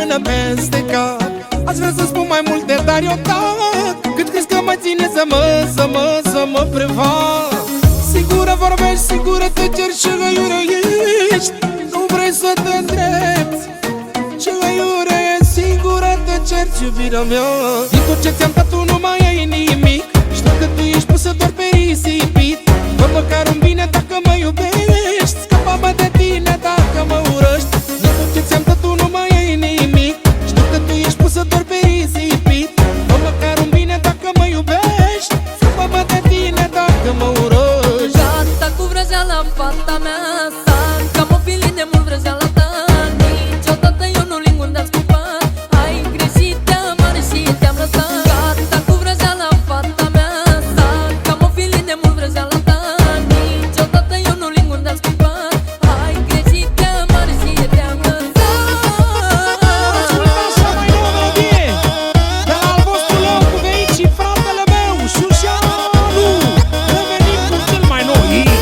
mână peste cap. Aș vrea să spun mai multe, dar eu tac. Cât crezi că mă ține să mă prefac? Sigură vorbești, sigură te ceri și găiură ești. Nu vrei să te îndrepți, ce găiură e, sigură te ceri, iubirea mea. Din tot ce ți-am dat tu nu mai ai nimic. Știu că tu ești pusă doar pe risipit. Fă măcar un bine dacă mă iubești, scapă-mă de tine dacă mă urăști. Din tot ce ți-am dat tu nu mai ai nimic. Știu că tu ești pusă doar pe risipit. Fă măcar un bine dacă mă iubești, scapă-mă de tine dacă mă urăști. Gata cu vrăjeala în fata mea, sar ca mobilii de mult vrăjeala ta. Niciodată eu nu ling unde-am scupat. Ai greșit, te-am mare și te-am lăsat. Gata cu vrăjeala în fata mea, sar ca mobilii de mult vrăjeala ta. Niciodată eu nu ling unde-am scupat. Ai greșit, te-am mare și te-am lăsat. Așa mai nouă melodie de la al vostru loc cu Veici și fratele meu Șușanu. Revenim cu cel mai nou hit.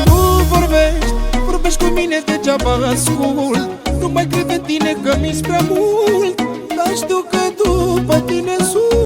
Tu vorbești cu mine degeaba ascult. Nu mai cred în tine că mi-s prea mult, dar știu